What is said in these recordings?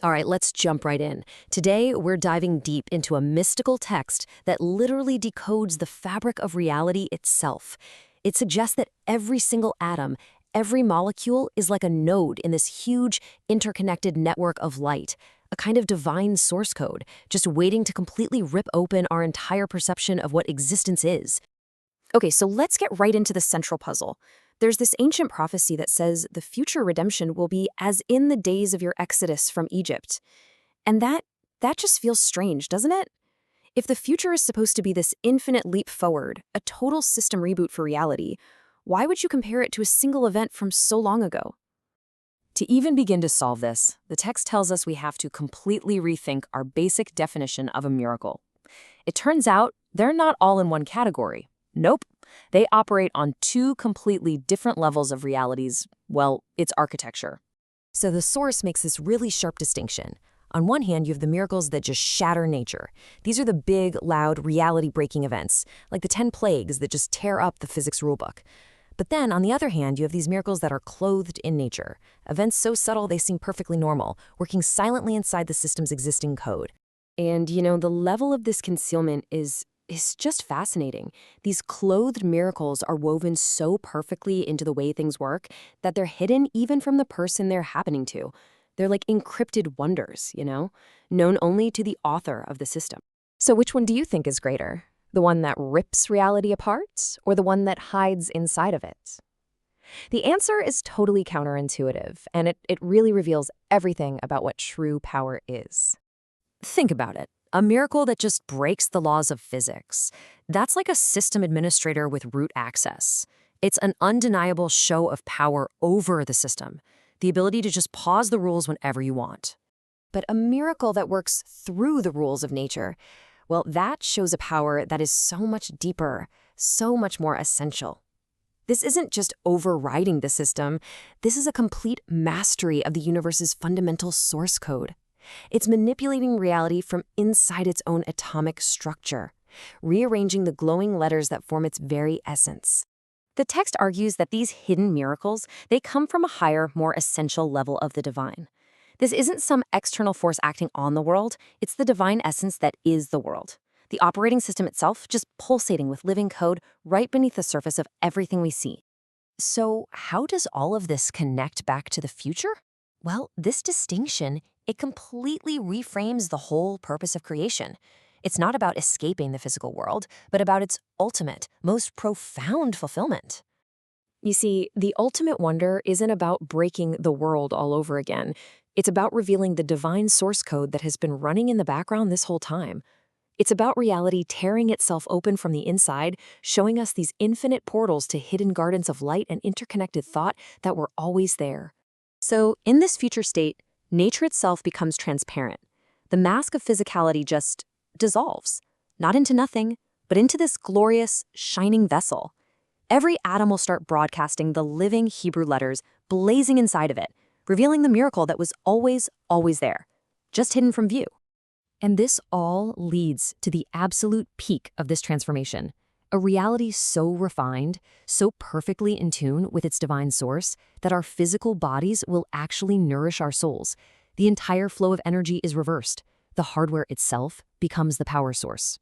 All right, let's jump right in. Today, we're diving deep into a mystical text that literally decodes the fabric of reality itself. It suggests that every single atom, every molecule is like a node in this huge, interconnected network of light, a kind of divine source code, just waiting to completely rip open our entire perception of what existence is. Okay, so let's get right into the central puzzle. There's this ancient prophecy that says the future redemption will be as in the days of your exodus from Egypt. And that just feels strange, doesn't it? If the future is supposed to be this infinite leap forward, a total system reboot for reality, why would you compare it to a single event from so long ago? To even begin to solve this, the text tells us we have to completely rethink our basic definition of a miracle. It turns out they're not all in one category. Nope. They operate on two completely different levels of reality's, well, its architecture. So the source makes this really sharp distinction. On one hand, you have the miracles that just shatter nature. These are the big, loud, reality-breaking events, like the 10 plagues that just tear up the physics rulebook. But then, on the other hand, you have these miracles that are clothed in nature, events so subtle they seem perfectly normal, working silently inside the system's existing code. And, the level of this concealment is just fascinating. These clothed miracles are woven so perfectly into the way things work that they're hidden even from the person they're happening to. They're like encrypted wonders, known only to the author of the system. So which one do you think is greater? The one that rips reality apart, or the one that hides inside of it? The answer is totally counterintuitive, and it really reveals everything about what true power is. Think about it. A miracle that just breaks the laws of physics. That's like a system administrator with root access. It's an undeniable show of power over the system, the ability to just pause the rules whenever you want. But a miracle that works through the rules of nature, well, that shows a power that is so much deeper, so much more essential. This isn't just overriding the system. This is a complete mastery of the universe's fundamental source code. It's manipulating reality from inside its own atomic structure, rearranging the glowing letters that form its very essence. The text argues that these hidden miracles, they come from a higher, more essential level of the divine. This isn't some external force acting on the world, it's the divine essence that is the world. The operating system itself just pulsating with living code right beneath the surface of everything we see. So how does all of this connect back to the future? Well, this distinction, it completely reframes the whole purpose of creation. It's not about escaping the physical world, but about its ultimate, most profound fulfillment. You see, the ultimate wonder isn't about breaking the world all over again. It's about revealing the divine source code that has been running in the background this whole time. It's about reality tearing itself open from the inside, showing us these infinite portals to hidden gardens of light and interconnected thought that were always there. So, in this future state, nature itself becomes transparent. The mask of physicality just dissolves, not into nothing, but into this glorious, shining vessel. Every atom will start broadcasting the living Hebrew letters blazing inside of it, revealing the miracle that was always, always there, just hidden from view. And this all leads to the absolute peak of this transformation. A reality so refined, so perfectly in tune with its divine source, that our physical bodies will actually nourish our souls. The entire flow of energy is reversed. The hardware itself becomes the power source.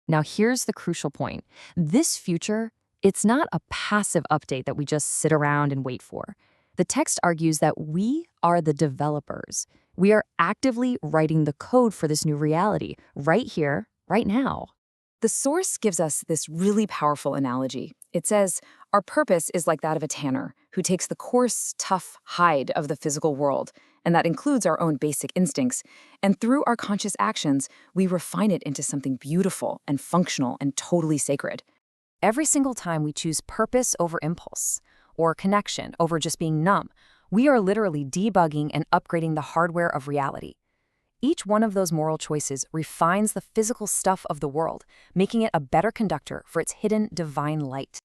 Now here's the crucial point. This future, it's not a passive update that we just sit around and wait for. The text argues that we are the developers. We are actively writing the code for this new reality, right here, right now. The source gives us this really powerful analogy. It says, our purpose is like that of a tanner who takes the coarse, tough hide of the physical world, and that includes our own basic instincts, and through our conscious actions, we refine it into something beautiful and functional and totally sacred. Every single time we choose purpose over impulse, or connection over just being numb, we are literally debugging and upgrading the hardware of reality. Each one of those moral choices refines the physical stuff of the world, making it a better conductor for its hidden divine light.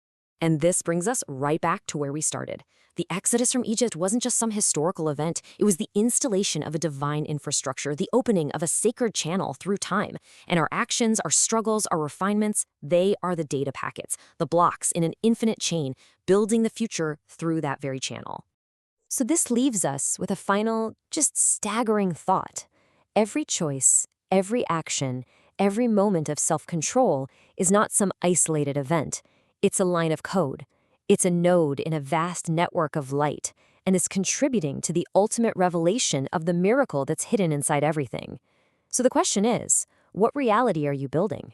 And this brings us right back to where we started. The exodus from Egypt wasn't just some historical event, it was the installation of a divine infrastructure, the opening of a sacred channel through time. And our actions, our struggles, our refinements, they are the data packets, the blocks in an infinite chain, building the future through that very channel. So this leaves us with a final, just staggering thought. Every choice, every action, every moment of self-control is not some isolated event. It's a line of code. It's a node in a vast network of light, and is contributing to the ultimate revelation of the miracle that's hidden inside everything. So the question is, what reality are you building?